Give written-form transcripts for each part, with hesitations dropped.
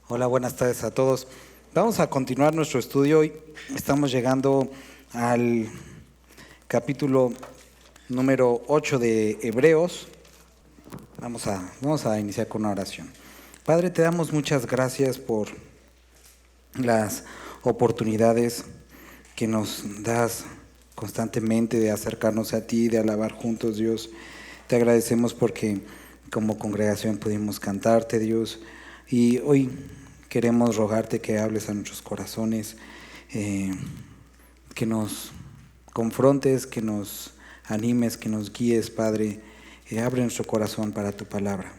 Hola, buenas tardes a todos. Vamos a continuar nuestro estudio hoy. Estamos llegando al capítulo número 8 de Hebreos. Vamos a iniciar con una oración. Padre, te damos muchas gracias por las oportunidades que nos das constantemente de acercarnos a ti, de alabar juntos, Dios. Te agradecemos porque como congregación pudimos cantarte, Dios, y hoy queremos rogarte que hables a nuestros corazones, que nos confrontes, que nos animes, que nos guíes, Padre. Abre nuestro corazón para tu palabra.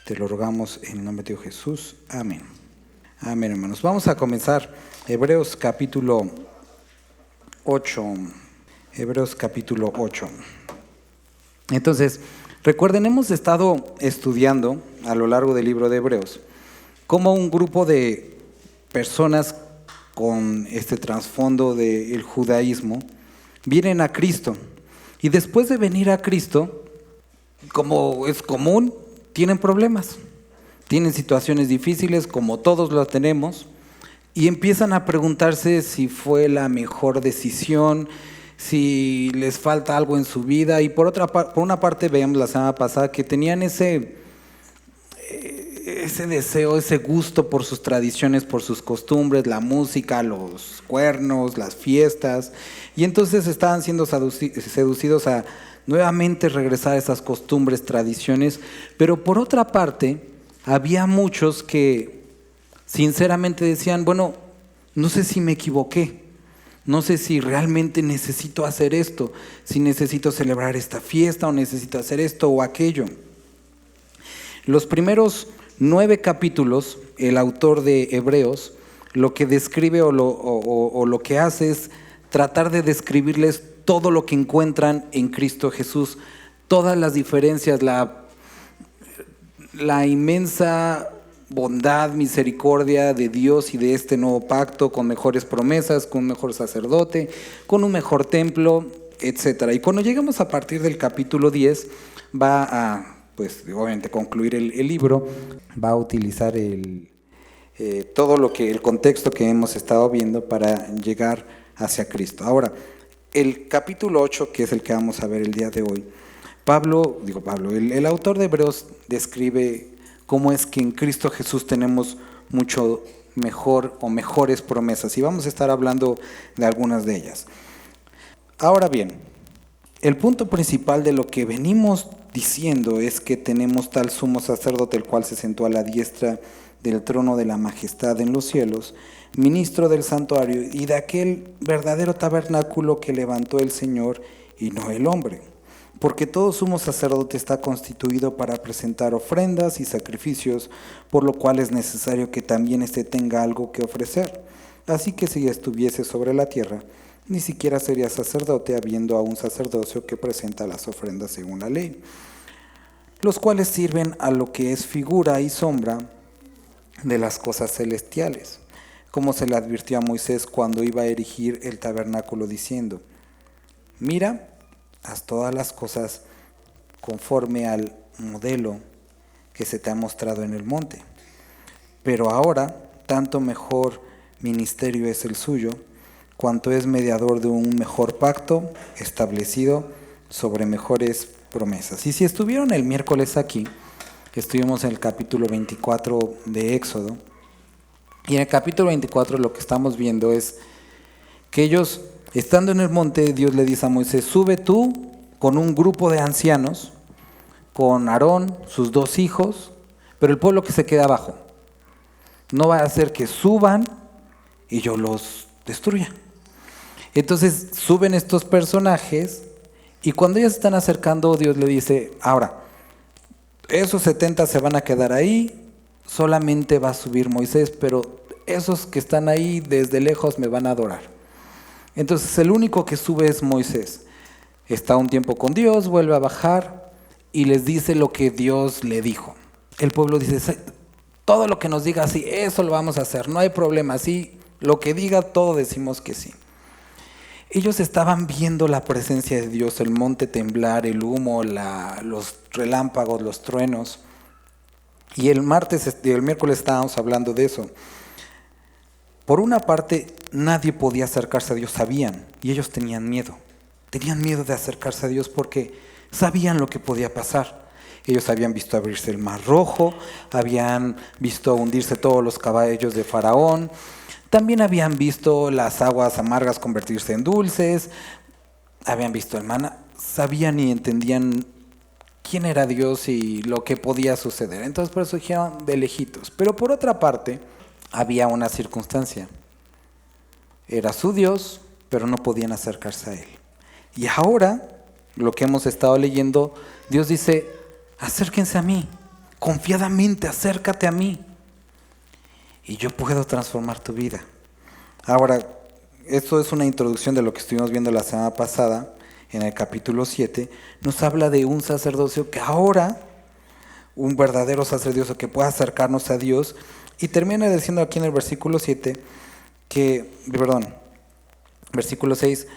Te lo rogamos en el nombre de Jesús. Amén. Amén, hermanos. Vamos a comenzar Hebreos capítulo 8. Hebreos capítulo 8. Entonces, recuerden, hemos estado estudiando a lo largo del libro de Hebreos cómo un grupo de personas con este trasfondo del judaísmo vienen a Cristo. Y después de venir a Cristo, como es común, tienen problemas, tienen situaciones difíciles, como todos lo tenemos, y empiezan a preguntarse si fue la mejor decisión, si les falta algo en su vida. Y por una parte, veíamos la semana pasada que tenían ese deseo, ese gusto por sus tradiciones, por sus costumbres, la música, los cuernos, las fiestas, y entonces estaban siendo seducidos a nuevamente regresar a esas costumbres, tradiciones. Pero por otra parte, había muchos que sinceramente decían, bueno, no sé si me equivoqué, no sé si realmente necesito hacer esto, si necesito celebrar esta fiesta o necesito hacer esto o aquello. Los primeros 9 capítulos, el autor de Hebreos lo que describe o lo que hace es tratar de describirles todo lo que encuentran en Cristo Jesús, todas las diferencias, la inmensa bondad, misericordia de Dios y de este nuevo pacto, con mejores promesas, con un mejor sacerdote, con un mejor templo, etc. Y cuando lleguemos a partir del capítulo 10, va a, pues obviamente, concluir el libro, va a utilizar todo el contexto que hemos estado viendo para llegar hacia Cristo. Ahora, el capítulo 8, que es el que vamos a ver el día de hoy, el autor de Hebreos describe cómo es que en Cristo Jesús tenemos mucho mejor o mejores promesas, y vamos a estar hablando de algunas de ellas. Ahora bien, el punto principal de lo que venimos diciendo es que tenemos tal sumo sacerdote, el cual se sentó a la diestra del trono de la majestad en los cielos, ministro del santuario y de aquel verdadero tabernáculo que levantó el Señor y no el hombre. Porque todo sumo sacerdote está constituido para presentar ofrendas y sacrificios, por lo cual es necesario que también éste tenga algo que ofrecer. Así que si estuviese sobre la tierra, ni siquiera sería sacerdote, habiendo aún sacerdocio que presenta las ofrendas según la ley, los cuales sirven a lo que es figura y sombra de las cosas celestiales, como se le advirtió a Moisés cuando iba a erigir el tabernáculo, diciendo: mira, haz todas las cosas conforme al modelo que se te ha mostrado en el monte. Pero ahora, tanto mejor ministerio es el suyo, cuanto es mediador de un mejor pacto establecido sobre mejores promesas. Y si estuvieron el miércoles aquí, estuvimos en el capítulo 24 de Éxodo, y en el capítulo 24 lo que estamos viendo es que ellos, estando en el monte, Dios le dice a Moisés: sube tú con un grupo de ancianos, con Aarón, sus 2 hijos, pero el pueblo que se queda abajo. No va a hacer que suban y yo los destruya. Entonces suben estos personajes, y cuando ellos se están acercando, Dios le dice: ahora, esos 70 se van a quedar ahí, solamente va a subir Moisés, pero esos que están ahí desde lejos me van a adorar. Entonces el único que sube es Moisés. Está un tiempo con Dios, vuelve a bajar y les dice lo que Dios le dijo. El pueblo dice: todo lo que nos diga, sí, eso lo vamos a hacer, no hay problema, sí, lo que diga, todo decimos que sí. Ellos estaban viendo la presencia de Dios, el monte temblar, el humo, los relámpagos, los truenos. Y el miércoles estábamos hablando de eso. Por una parte, nadie podía acercarse a Dios, sabían, y ellos tenían miedo. Tenían miedo de acercarse a Dios porque sabían lo que podía pasar. Ellos habían visto abrirse el mar rojo, habían visto hundirse todos los caballos de Faraón, también habían visto las aguas amargas convertirse en dulces, habían visto el maná, sabían y entendían quién era Dios y lo que podía suceder. Entonces por eso dijeron de lejitos. Pero por otra parte, había una circunstancia. Era su Dios, pero no podían acercarse a Él. Y ahora, lo que hemos estado leyendo, Dios dice, acérquense a mí, confiadamente acércate a mí. Y yo puedo transformar tu vida. Ahora, esto es una introducción de lo que estuvimos viendo la semana pasada, en el capítulo 7, nos habla de un sacerdocio que ahora, un verdadero sacerdocio que pueda acercarnos a Dios, y termina diciendo aquí en el versículo 7, versículo 6,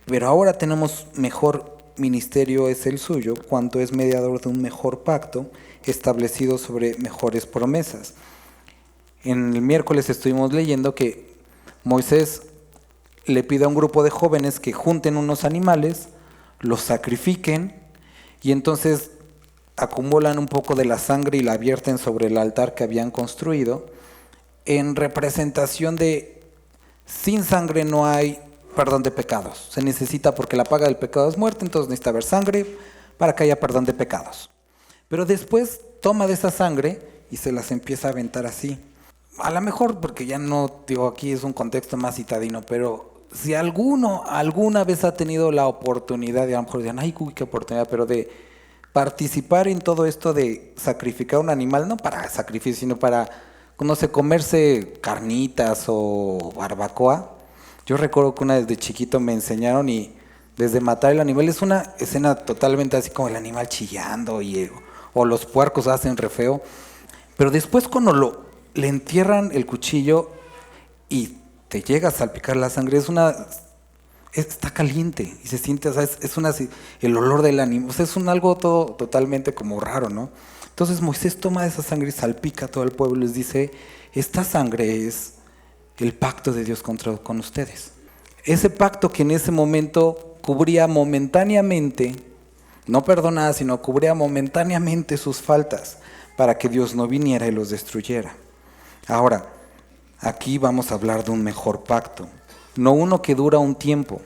pero ahora tenemos mejor ministerio es el suyo, cuanto es mediador de un mejor pacto, establecido sobre mejores promesas. En el miércoles estuvimos leyendo que Moisés le pide a un grupo de jóvenes que junten unos animales, los sacrifiquen y entonces acumulan un poco de la sangre y la vierten sobre el altar que habían construido en representación de sin sangre no hay perdón de pecados. Se necesita porque la paga del pecado es muerte, entonces necesita haber sangre para que haya perdón de pecados. Pero después toma de esa sangre y se las empieza a aventar así. A lo mejor, porque ya no, digo, aquí es un contexto más citadino, pero si alguna vez ha tenido la oportunidad, y a lo mejor dirán, ay, qué oportunidad, pero de participar en todo esto de sacrificar un animal, no para sacrificio, sino para, no sé, comerse carnitas o barbacoa. Yo recuerdo que una vez de chiquito me enseñaron y desde matar el animal es una escena totalmente así como el animal chillando o los puercos hacen re feo, pero después cuando le entierran el cuchillo y te llega a salpicar la sangre, está caliente y se siente, o sea, el olor del animal, o sea, es algo todo totalmente como raro, ¿no? Entonces Moisés toma esa sangre y salpica a todo el pueblo y les dice, esta sangre es el pacto de Dios con ustedes. Ese pacto que en ese momento cubría momentáneamente, no perdonaba, sino cubría momentáneamente sus faltas para que Dios no viniera y los destruyera. Ahora, aquí vamos a hablar de un mejor pacto, no uno que dura un tiempo,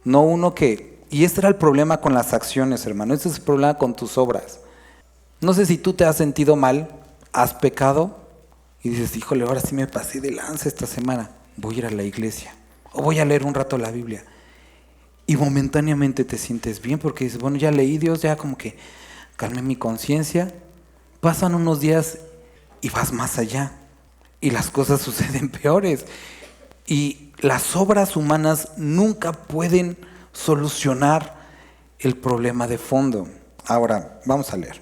no uno que... Y este era el problema con las acciones, hermano, este es el problema con tus obras. No sé si tú te has sentido mal, has pecado y dices, híjole, ahora sí me pasé de lanza esta semana, voy a ir a la iglesia o voy a leer un rato la Biblia. Y momentáneamente te sientes bien porque dices, bueno, ya leí Dios, ya como que calmé mi conciencia. Pasan unos días y vas más allá y las cosas suceden peores. Y las obras humanas nunca pueden solucionar el problema de fondo. Ahora, vamos a leer.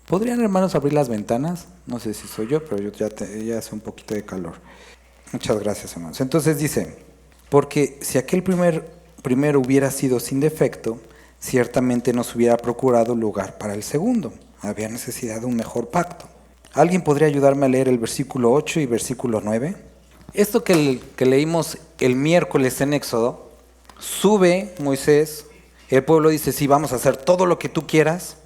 ¿Podrían, hermanos, abrir las ventanas? No sé si soy yo, pero yo ya hace un poquito de calor. Muchas gracias, hermanos. Entonces dice, porque si aquel primero hubiera sido sin defecto, ciertamente nos hubiera procurado lugar para el segundo. Había necesidad de un mejor pacto. ¿Alguien podría ayudarme a leer el versículo 8 y versículo 9? Esto que leímos el miércoles en Éxodo, sube Moisés, el pueblo dice, sí, vamos a hacer todo lo que tú quieras,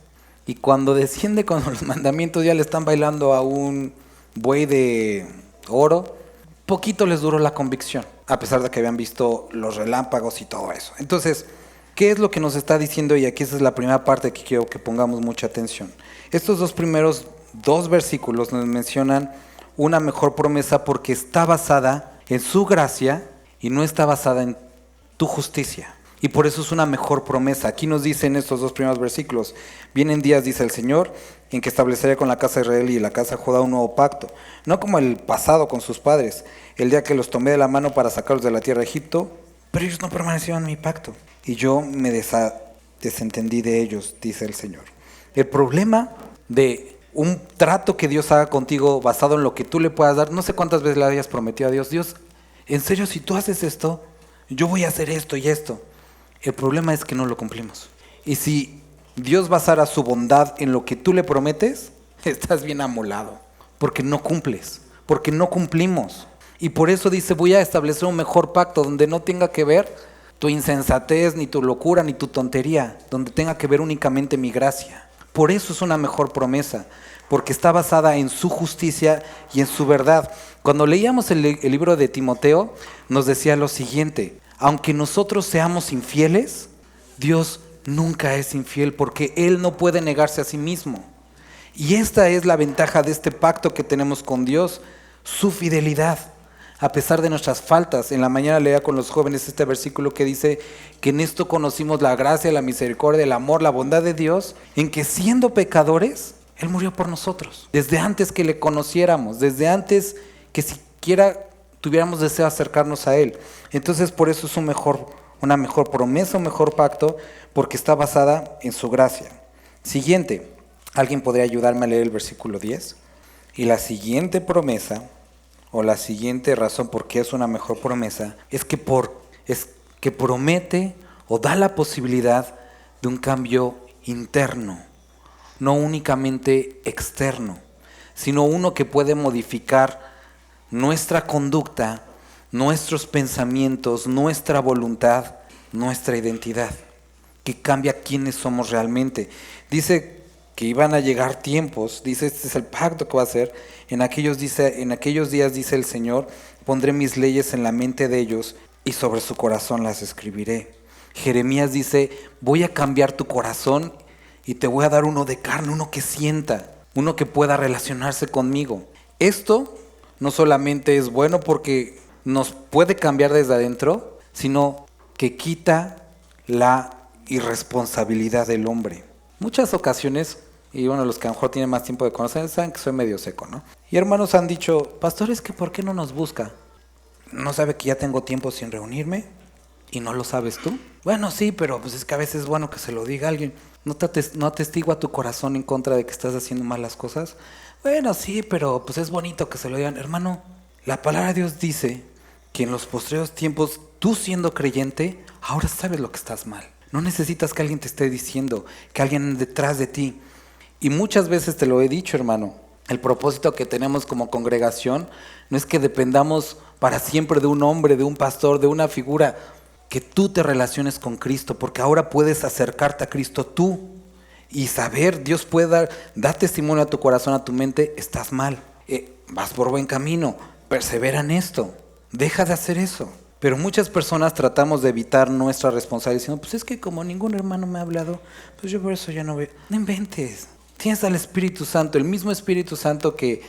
y cuando desciende con los mandamientos ya le están bailando a un buey de oro, poquito les duró la convicción, a pesar de que habían visto los relámpagos y todo eso. Entonces, ¿qué es lo que nos está diciendo? Y aquí esa es la primera parte que quiero que pongamos mucha atención. Estos primeros dos versículos nos mencionan una mejor promesa porque está basada en su gracia y no está basada en tu justicia. Y por eso es una mejor promesa. Aquí nos dice en estos dos primeros versículos, vienen días, dice el Señor, en que estableceré con la casa de Israel y la casa de Judá un nuevo pacto, no como el pasado con sus padres, el día que los tomé de la mano para sacarlos de la tierra de Egipto, pero ellos no permanecieron en mi pacto, y yo me desentendí de ellos, dice el Señor. El problema de un trato que Dios haga contigo basado en lo que tú le puedas dar, no sé cuántas veces le hayas prometido a Dios, Dios, en serio, si tú haces esto, yo voy a hacer esto y esto. El problema es que no lo cumplimos. Y si Dios basara su bondad en lo que tú le prometes, estás bien amolado, porque no cumples, porque no cumplimos. Y por eso dice, voy a establecer un mejor pacto donde no tenga que ver tu insensatez, ni tu locura, ni tu tontería, donde tenga que ver únicamente mi gracia. Por eso es una mejor promesa, porque está basada en su justicia y en su verdad. Cuando leíamos el libro de Timoteo, nos decía lo siguiente: aunque nosotros seamos infieles, Dios nunca es infiel, porque Él no puede negarse a sí mismo. Y esta es la ventaja de este pacto que tenemos con Dios, su fidelidad. A pesar de nuestras faltas, en la mañana leía con los jóvenes este versículo que dice que en esto conocimos la gracia, la misericordia, el amor, la bondad de Dios, en que siendo pecadores, Él murió por nosotros. Desde antes que le conociéramos, desde antes que siquiera tuviéramos deseo de acercarnos a Él. Entonces por eso es una mejor promesa, un mejor pacto, porque está basada en su gracia. Siguiente, ¿alguien podría ayudarme a leer el versículo 10? Y la siguiente promesa, o la siguiente razón por qué es una mejor promesa, es que promete o da la posibilidad de un cambio interno, no únicamente externo, sino uno que puede modificar nuestra conducta, nuestros pensamientos, nuestra voluntad, nuestra identidad, que cambia quiénes somos realmente. Dice que iban a llegar tiempos, dice, este es el pacto que va a hacer, en aquellos días, dice el Señor, pondré mis leyes en la mente de ellos y sobre su corazón las escribiré. Jeremías dice, voy a cambiar tu corazón y te voy a dar uno de carne, uno que sienta, uno que pueda relacionarse conmigo. Esto no solamente es bueno porque nos puede cambiar desde adentro, sino que quita la irresponsabilidad del hombre. Muchas ocasiones, y bueno, los que a lo mejor tienen más tiempo de conocer, saben que soy medio seco, ¿no? Y hermanos han dicho, pastores, que ¿por qué no nos busca? ¿No sabe que ya tengo tiempo sin reunirme? ¿Y no lo sabes tú? Bueno, sí, pero pues es que a veces es bueno que se lo diga alguien. ¿No atestigua tu corazón en contra de que estás haciendo malas cosas? Bueno, sí, pero pues es bonito que se lo digan. Hermano, la palabra de Dios dice que en los postreros tiempos, tú siendo creyente, ahora sabes lo que estás mal. No necesitas que alguien te esté diciendo, que alguien detrás de ti. Y muchas veces te lo he dicho, hermano, el propósito que tenemos como congregación no es que dependamos para siempre de un hombre, de un pastor, de una figura, que tú te relaciones con Cristo, porque ahora puedes acercarte a Cristo tú y saber, Dios puede dar testimonio a tu corazón, a tu mente, estás mal, vas por buen camino, persevera en esto, deja de hacer eso. Pero muchas personas tratamos de evitar nuestra responsabilidad diciendo, pues es que como ningún hermano me ha hablado, pues yo por eso ya no veo. No inventes. Tienes al Espíritu Santo, el mismo Espíritu Santo que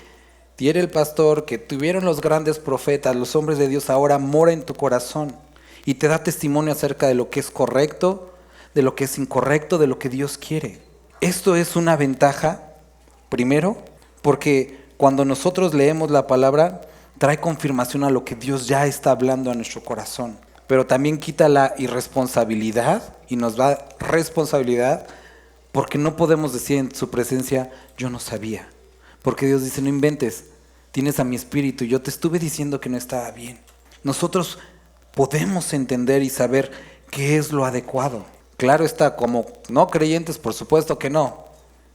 diera el pastor, que tuvieron los grandes profetas, los hombres de Dios, ahora mora en tu corazón y te da testimonio acerca de lo que es correcto, de lo que es incorrecto, de lo que Dios quiere. Esto es una ventaja, primero, porque cuando nosotros leemos la palabra, trae confirmación a lo que Dios ya está hablando a nuestro corazón. Pero también quita la irresponsabilidad y nos da responsabilidad, porque no podemos decir en su presencia, yo no sabía. Porque Dios dice, no inventes, tienes a mi espíritu, yo te estuve diciendo que no estaba bien. Nosotros podemos entender y saber qué es lo adecuado. Claro está, como no creyentes, por supuesto que no.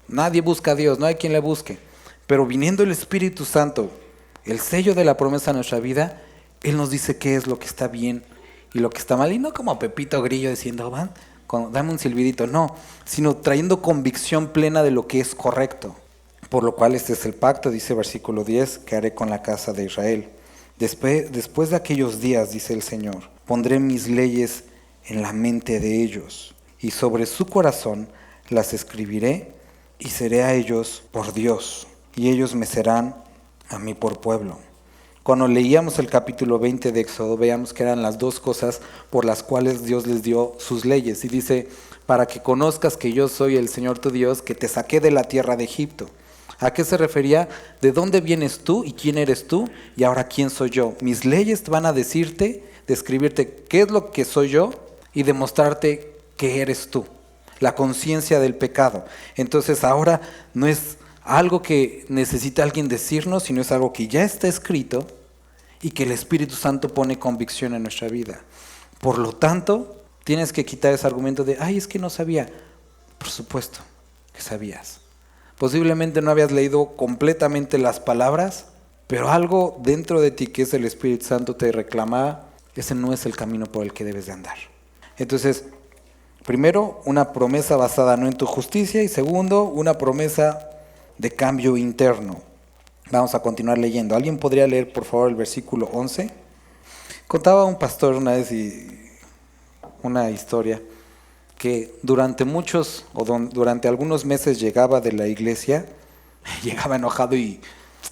Nadie busca a Dios, no hay quien le busque. Pero viniendo el Espíritu Santo, el sello de la promesa en nuestra vida, Él nos dice qué es lo que está bien y lo que está mal. Y no como Pepito Grillo diciendo, dame un silbidito, no, sino trayendo convicción plena de lo que es correcto. Por lo cual este es el pacto, dice versículo 10, que haré con la casa de Israel. Después de aquellos días, dice el Señor, pondré mis leyes en la mente de ellos, y sobre su corazón las escribiré, y seré a ellos por Dios, y ellos me serán a mí por pueblo. Cuando leíamos el capítulo 20 de Éxodo, veíamos que eran las dos cosas por las cuales Dios les dio sus leyes. Y dice, para que conozcas que yo soy el Señor tu Dios, que te saqué de la tierra de Egipto. ¿A qué se refería? ¿De dónde vienes tú y quién eres tú? Y ahora, ¿quién soy yo? Mis leyes van a decirte, describirte qué es lo que soy yo y demostrarte qué eres tú. La conciencia del pecado. Entonces ahora no es algo que necesita alguien decirnos, sino es algo que ya está escrito y que el Espíritu Santo pone convicción en nuestra vida. Por lo tanto, tienes que quitar ese argumento de, ay, es que no sabía. Por supuesto que sabías. Posiblemente no habías leído completamente las palabras, pero algo dentro de ti, que es el Espíritu Santo, te reclamaba, ese no es el camino por el que debes de andar. Entonces, primero, una promesa basada no en tu justicia, y segundo, una promesa de cambio interno. Vamos a continuar leyendo. ¿Alguien podría leer, por favor, el versículo 11? Contaba un pastor una vez una historia que durante algunos meses llegaba de la iglesia, llegaba enojado y,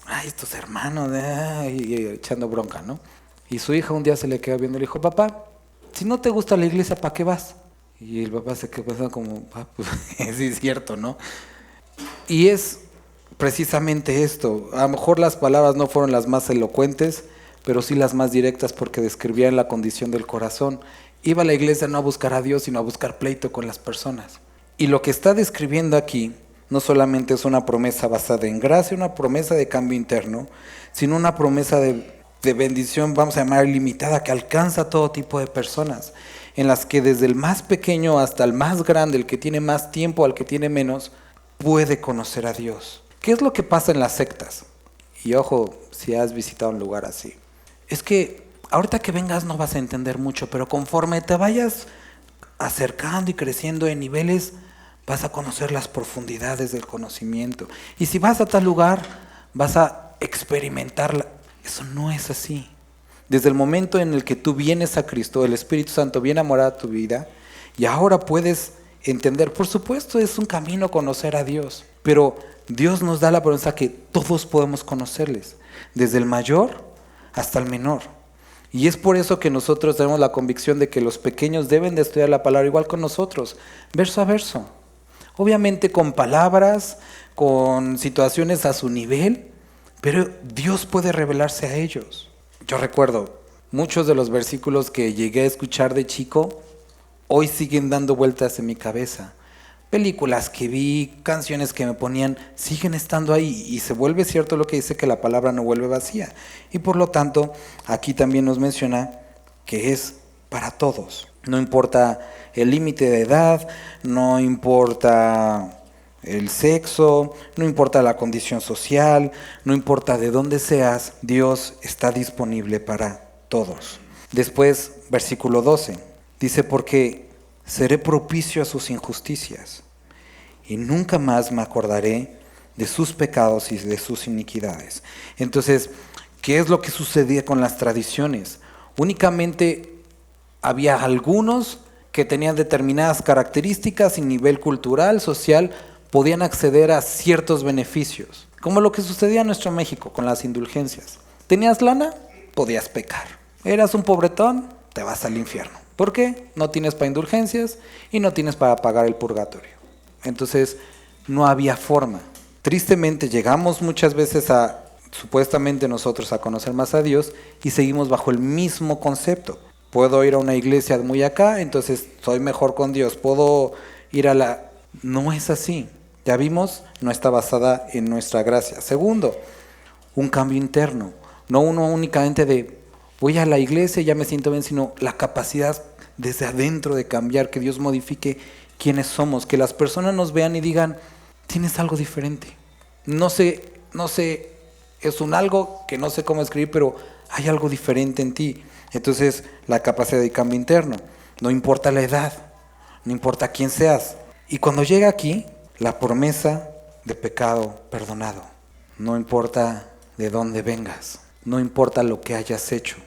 ay, estos hermanos, y echando bronca, ¿no? Y su hija un día se le quedó viendo y le dijo, papá, si no te gusta la iglesia, ¿para qué vas? Y el papá se quedó pensando como, pues sí es cierto, ¿no? Y es precisamente esto. A lo mejor las palabras no fueron las más elocuentes, pero sí las más directas, porque describían la condición del corazón. Iba a la iglesia no a buscar a Dios, sino a buscar pleito con las personas. Y lo que está describiendo aquí no solamente es una promesa basada en gracia, una promesa de cambio interno, sino una promesa de bendición, vamos a llamar ilimitada, que alcanza a todo tipo de personas, en las que desde el más pequeño hasta el más grande, el que tiene más tiempo al que tiene menos, puede conocer a Dios. ¿Qué es lo que pasa en las sectas? Y ojo, si has visitado un lugar así, es que ahorita que vengas no vas a entender mucho, pero conforme te vayas acercando y creciendo en niveles, vas a conocer las profundidades del conocimiento. Y si vas a tal lugar, vas a experimentarla. Eso no es así. Desde el momento en el que tú vienes a Cristo, el Espíritu Santo viene a morar a tu vida, y ahora puedes entender. Por supuesto, es un camino conocer a Dios, pero Dios nos da la promesa que todos podemos conocerles, desde el mayor hasta el menor. Y es por eso que nosotros tenemos la convicción de que los pequeños deben de estudiar la palabra igual con nosotros, verso a verso. Obviamente con palabras, con situaciones a su nivel, pero Dios puede revelarse a ellos. Yo recuerdo muchos de los versículos que llegué a escuchar de chico, hoy siguen dando vueltas en mi cabeza. Películas que vi, canciones que me ponían, siguen estando ahí, y se vuelve cierto lo que dice, que la palabra no vuelve vacía. Y por lo tanto, aquí también nos menciona que es para todos. No importa el límite de edad, no importa el sexo, no importa la condición social, no importa de dónde seas, Dios está disponible para todos. Después, versículo 12, dice, porque seré propicio a sus injusticias, y nunca más me acordaré de sus pecados y de sus iniquidades. Entonces, ¿qué es lo que sucedía con las tradiciones? Únicamente había algunos que tenían determinadas características y nivel cultural, social, podían acceder a ciertos beneficios, como lo que sucedía en nuestro México con las indulgencias. ¿Tenías lana? Podías pecar. ¿Eras un pobretón? Te vas al infierno. ¿Por qué? No tienes para indulgencias y no tienes para pagar el purgatorio. Entonces, no había forma. Tristemente, llegamos muchas veces supuestamente nosotros, a conocer más a Dios, y seguimos bajo el mismo concepto. Puedo ir a una iglesia muy acá, entonces soy mejor con Dios. Puedo ir a la... No es así. Ya vimos, no está basada en nuestra gracia. Segundo, un cambio interno. No uno únicamente de voy a la iglesia y ya me siento bien, sino la capacidad desde adentro de cambiar, que Dios modifique quiénes somos, que las personas nos vean y digan, tienes algo diferente. No sé, es un algo que no sé cómo escribir, pero hay algo diferente en ti. Entonces, la capacidad de cambio interno. No importa la edad, no importa quién seas. Y cuando llega aquí, la promesa de pecado perdonado. No importa de dónde vengas, no importa lo que hayas hecho,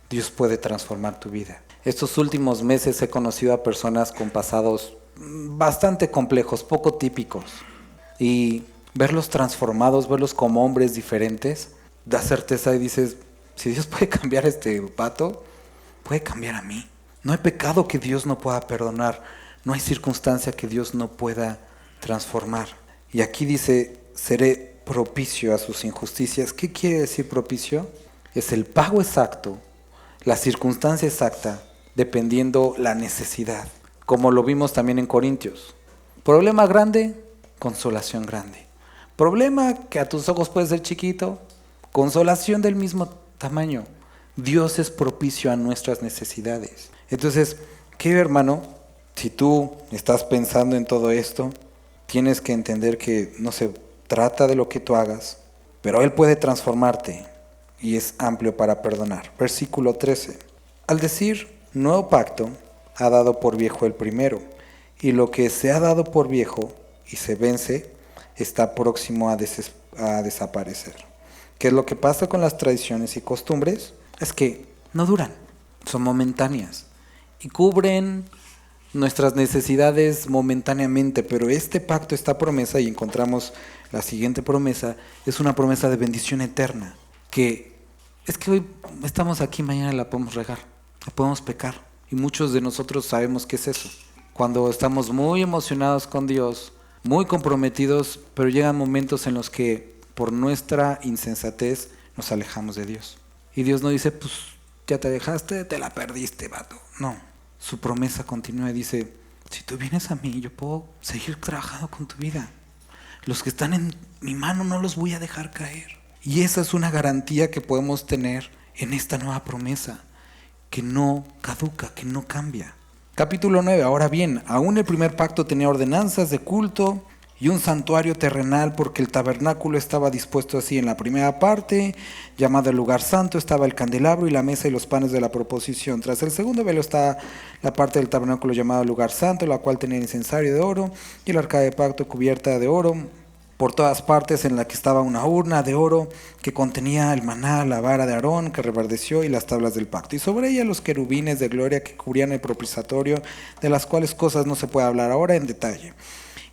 Dios puede transformar tu vida. Estos últimos meses he conocido a personas con pasados bastante complejos, poco típicos. Y verlos transformados, verlos como hombres diferentes, da certeza y dices, si Dios puede cambiar a este vato, puede cambiar a mí. No hay pecado que Dios no pueda perdonar. No hay circunstancia que Dios no pueda transformar. Y aquí dice, seré propicio a sus injusticias. ¿Qué quiere decir propicio? Es el pago exacto, la circunstancia exacta, dependiendo la necesidad. Como lo vimos también en Corintios. Problema grande, consolación grande. Problema que a tus ojos puede ser chiquito, consolación del mismo tamaño. Dios es propicio a nuestras necesidades. Entonces, querido hermano, si tú estás pensando en todo esto, tienes que entender que no se trata de lo que tú hagas, pero Él puede transformarte y es amplio para perdonar. Versículo 13. Al decir nuevo pacto, ha dado por viejo el primero, y lo que se ha dado por viejo y se vence, está próximo a desaparecer. ¿Qué es lo que pasa con las tradiciones y costumbres? Es que no duran, son momentáneas y cubren nuestras necesidades momentáneamente, pero este pacto, esta promesa, y encontramos la siguiente promesa, es una promesa de bendición eterna, que es que hoy estamos aquí, mañana la podemos regar, la podemos pecar, y muchos de nosotros sabemos qué es eso. Cuando estamos muy emocionados con Dios, muy comprometidos, pero llegan momentos en los que por nuestra insensatez nos alejamos de Dios. Y Dios no dice, pues ya te dejaste, te la perdiste, vato. No, su promesa continúa y dice, si tú vienes a mí, yo puedo seguir trabajando con tu vida. Los que están en mi mano no los voy a dejar caer. Y esa es una garantía que podemos tener en esta nueva promesa, que no caduca, que no cambia. Capítulo 9. Ahora bien, aún el primer pacto tenía ordenanzas de culto y un santuario terrenal, porque el tabernáculo estaba dispuesto así. En la primera parte, llamado el lugar santo, estaba el candelabro y la mesa y los panes de la proposición. Tras el segundo velo está la parte del tabernáculo llamado el lugar santo, la cual tenía el incensario de oro y el arca de pacto cubierta de oro por todas partes, en la que estaba una urna de oro que contenía el maná, la vara de Aarón que reverdeció y las tablas del pacto, y sobre ella los querubines de gloria que cubrían el propiciatorio, de las cuales cosas no se puede hablar ahora en detalle.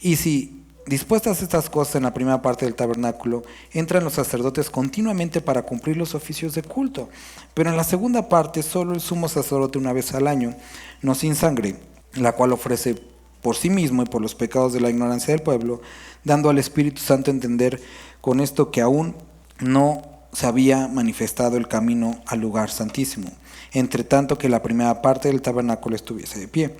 Y si dispuestas estas cosas en la primera parte del tabernáculo, entran los sacerdotes continuamente para cumplir los oficios de culto, pero en la segunda parte solo el sumo sacerdote una vez al año, no sin sangre, la cual ofrece por sí mismo y por los pecados de la ignorancia del pueblo, dando al Espíritu Santo a entender con esto que aún no se había manifestado el camino al lugar santísimo, entre tanto que la primera parte del tabernáculo estuviese de pie,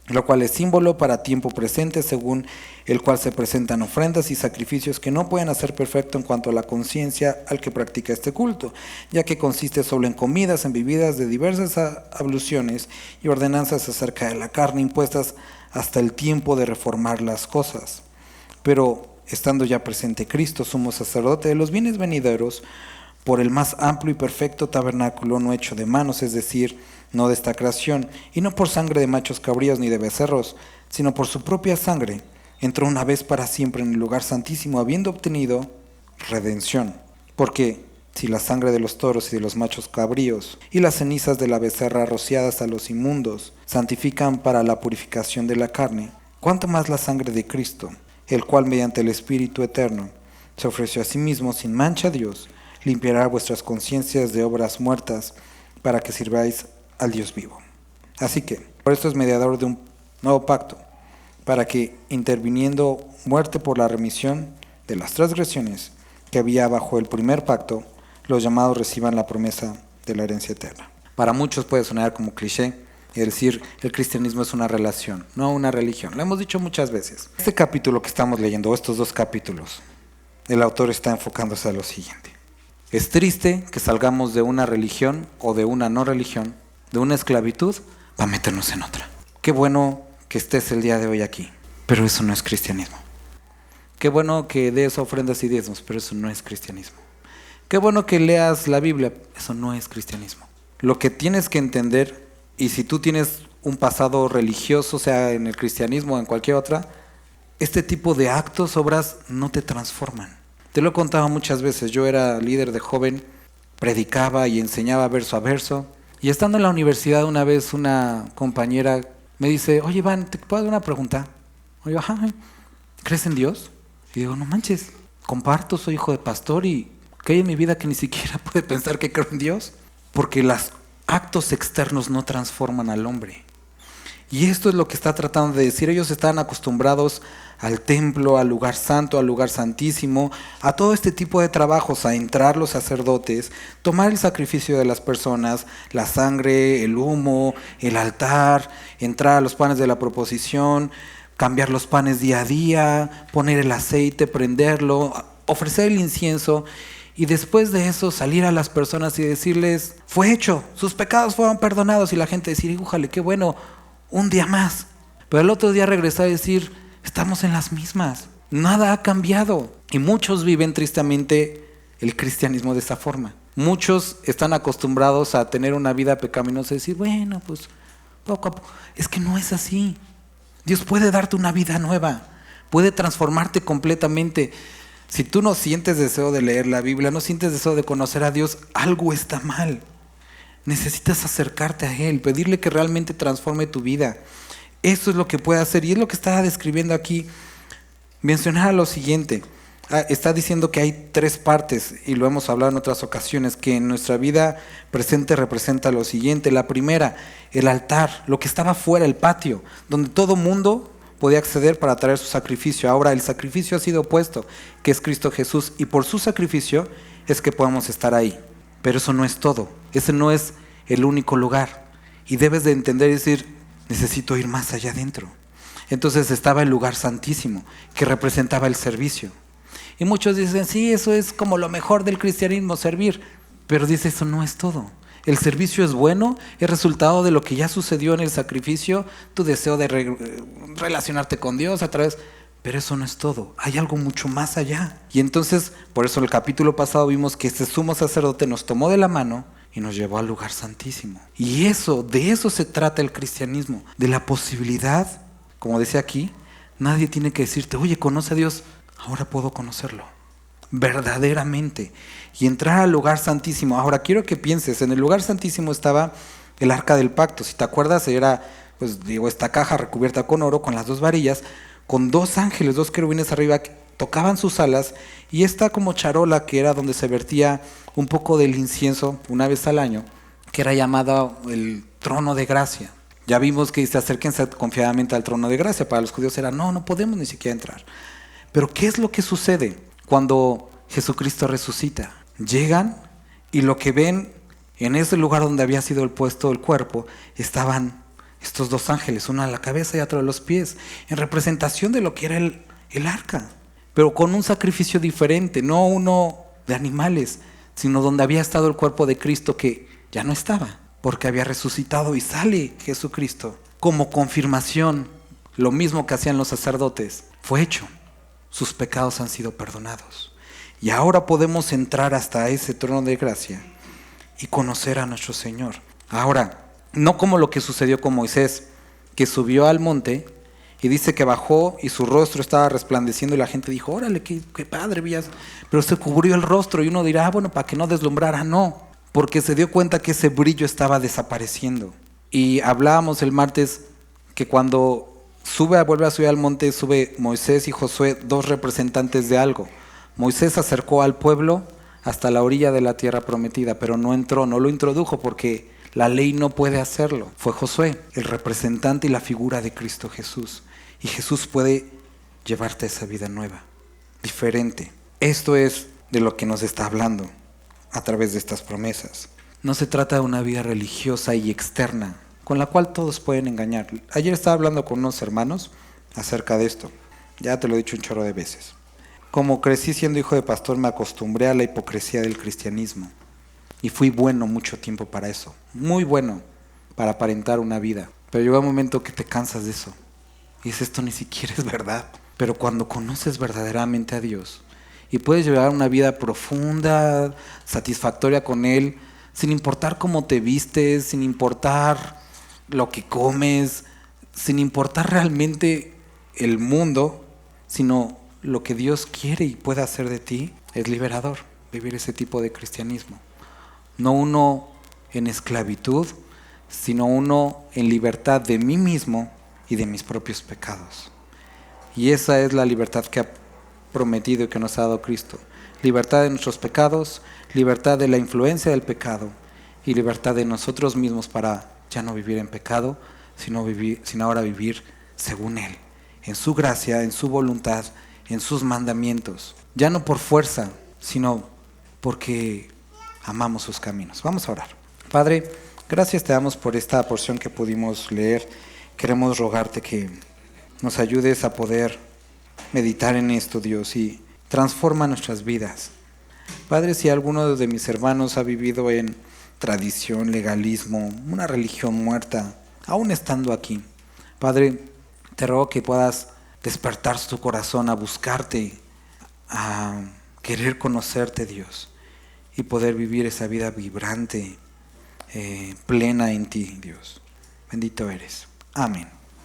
lo cual es símbolo para tiempo presente, según el cual se presentan ofrendas y sacrificios que no pueden hacer perfecto en cuanto a la conciencia al que practica este culto, ya que consiste solo en comidas, en bebidas de diversas abluciones y ordenanzas acerca de la carne impuestas hasta el tiempo de reformar las cosas. Pero estando ya presente Cristo, sumo sacerdote de los bienes venideros, por el más amplio y perfecto tabernáculo no hecho de manos, es decir, no de esta creación, y no por sangre de machos cabríos ni de becerros, sino por su propia sangre, entró una vez para siempre en el lugar santísimo, habiendo obtenido redención. Porque si la sangre de los toros y de los machos cabríos y las cenizas de la becerra rociadas a los inmundos santifican para la purificación de la carne, cuánto más la sangre de Cristo, el cual mediante el Espíritu eterno se ofreció a sí mismo sin mancha a Dios, limpiará vuestras conciencias de obras muertas para que sirváis al Dios vivo. Así que, por esto es mediador de un nuevo pacto, para que, interviniendo muerte por la remisión de las transgresiones que había bajo el primer pacto, los llamados reciban la promesa de la herencia eterna. Para muchos puede sonar como cliché, es decir, el cristianismo es una relación, no una religión. Lo hemos dicho muchas veces. Este capítulo que estamos leyendo, estos dos capítulos, el autor está enfocándose a lo siguiente. Es triste que salgamos de una religión o de una no religión, de una esclavitud, para meternos en otra. Qué bueno que estés el día de hoy aquí, pero eso no es cristianismo. Qué bueno que des ofrendas y diezmos, pero eso no es cristianismo. Qué bueno que leas la Biblia, eso no es cristianismo. Lo que tienes que entender, y si tú tienes un pasado religioso, sea en el cristianismo o en cualquier otra, este tipo de actos, obras, no te transforman. Te lo he contado muchas veces. Yo era líder de joven, predicaba y enseñaba verso a verso. Y estando en la universidad una vez una compañera me dice, oye Iván, ¿te puedo hacer una pregunta? Oye, ajá, ¿crees en Dios? Y digo, no manches, comparto, soy hijo de pastor y ¿qué hay en mi vida que ni siquiera puede pensar que creo en Dios? Porque los actos externos no transforman al hombre. Y esto es lo que está tratando de decir. Ellos están acostumbrados al templo, al lugar santo, al lugar santísimo, a todo este tipo de trabajos, a entrar los sacerdotes, tomar el sacrificio de las personas, la sangre, el humo, el altar, entrar a los panes de la proposición, cambiar los panes día a día, poner el aceite, prenderlo, ofrecer el incienso. Y después de eso salir a las personas y decirles, fue hecho, sus pecados fueron perdonados. Y la gente decir, ¡újale, qué bueno, un día más! Pero el otro día regresar y decir, estamos en las mismas, nada ha cambiado. Y muchos viven tristemente el cristianismo de esta forma. Muchos están acostumbrados a tener una vida pecaminosa y decir, bueno, pues poco a poco. Es que no es así. Dios puede darte una vida nueva, puede transformarte completamente. Si tú no sientes deseo de leer la Biblia, no sientes deseo de conocer a Dios, algo está mal. Necesitas acercarte a Él, pedirle que realmente transforme tu vida. Eso es lo que puede hacer, y es lo que estaba describiendo aquí. Mencionar lo siguiente. Está diciendo que hay 3 partes, y lo hemos hablado en otras ocasiones, que en nuestra vida presente representa lo siguiente. La primera, el altar, lo que estaba fuera, el patio, donde todo mundo podía acceder para traer su sacrificio. Ahora el sacrificio ha sido puesto, que es Cristo Jesús, y por su sacrificio es que podemos estar ahí. Pero eso no es todo, ese no es el único lugar. Y debes de entender y decir, necesito ir más allá adentro. Entonces estaba el lugar santísimo, que representaba el servicio. Y muchos dicen, sí, eso es como lo mejor del cristianismo, servir. Pero dice, eso no es todo. El servicio es bueno, es resultado de lo que ya sucedió en el sacrificio, tu deseo de relacionarte con Dios a través, pero eso no es todo, hay algo mucho más allá. Y entonces, por eso en el capítulo pasado vimos que este sumo sacerdote nos tomó de la mano y nos llevó al lugar santísimo. Y eso, de eso se trata el cristianismo, de la posibilidad, como decía aquí, nadie tiene que decirte, oye, conoce a Dios, ahora puedo conocerlo verdaderamente y entrar al lugar santísimo. Ahora quiero que pienses, en el lugar santísimo estaba el arca del pacto. Si te acuerdas, era esta caja recubierta con oro, con las 2 varillas, con 2 ángeles, 2 querubines arriba que tocaban sus alas, y esta como charola que era donde se vertía un poco del incienso una vez al año, que era llamada el trono de gracia. Ya vimos que dice, acérquense confiadamente al trono de gracia. Para los judíos era, no podemos ni siquiera entrar. Pero ¿qué es lo que sucede cuando Jesucristo resucita? Llegan y lo que ven en ese lugar donde había sido puesto el cuerpo, estaban estos 2 ángeles, uno a la cabeza y otro a los pies, en representación de lo que era el arca, pero con un sacrificio diferente, no uno de animales, sino donde había estado el cuerpo de Cristo, que ya no estaba, porque había resucitado, y sale Jesucristo como confirmación. Lo mismo que hacían los sacerdotes, fue hecho. Sus pecados han sido perdonados. Y ahora podemos entrar hasta ese trono de gracia y conocer a nuestro Señor. Ahora, no como lo que sucedió con Moisés, que subió al monte y dice que bajó y su rostro estaba resplandeciendo y la gente dijo, órale, qué padre, vías. Pero se cubrió el rostro y uno dirá, bueno, para que no deslumbrara. No, porque se dio cuenta que ese brillo estaba desapareciendo. Y hablábamos el martes que cuando vuelve a subir al monte, sube Moisés y Josué, 2 representantes de algo. Moisés acercó al pueblo hasta la orilla de la tierra prometida, pero no entró, no lo introdujo porque la ley no puede hacerlo. Fue Josué, el representante y la figura de Cristo Jesús. Y Jesús puede llevarte a esa vida nueva, diferente. Esto es de lo que nos está hablando a través de estas promesas. No se trata de una vida religiosa y externa, con la cual todos pueden engañar. Ayer estaba hablando con unos hermanos acerca de esto. Ya te lo he dicho un chorro de veces. Como crecí siendo hijo de pastor, me acostumbré a la hipocresía del cristianismo. Y fui bueno mucho tiempo para eso. Muy bueno para aparentar una vida. Pero llega un momento que te cansas de eso. Y dices, esto ni siquiera es verdad. Pero cuando conoces verdaderamente a Dios y puedes llevar una vida profunda, satisfactoria con Él, sin importar cómo te vistes, sin importar lo que comes, sin importar realmente el mundo, sino lo que Dios quiere y puede hacer de ti, es liberador vivir ese tipo de cristianismo. No uno en esclavitud, sino uno en libertad de mí mismo y de mis propios pecados. Y esa es la libertad que ha prometido y que nos ha dado Cristo. Libertad de nuestros pecados, libertad de la influencia del pecado y libertad de nosotros mismos para ya no vivir en pecado, sino ahora vivir según Él, en su gracia, en su voluntad, en sus mandamientos. Ya no por fuerza, sino porque amamos sus caminos. Vamos a orar. Padre, gracias te damos por esta porción que pudimos leer. Queremos rogarte que nos ayudes a poder meditar en esto, Dios, y transforma nuestras vidas Padre, si alguno de mis hermanos ha vivido en tradición, legalismo, una religión muerta, aún estando aquí, Padre, te ruego que puedas despertar su corazón a buscarte, a querer conocerte, Dios, y poder vivir esa vida vibrante, plena en ti, Dios. Bendito eres. Amén.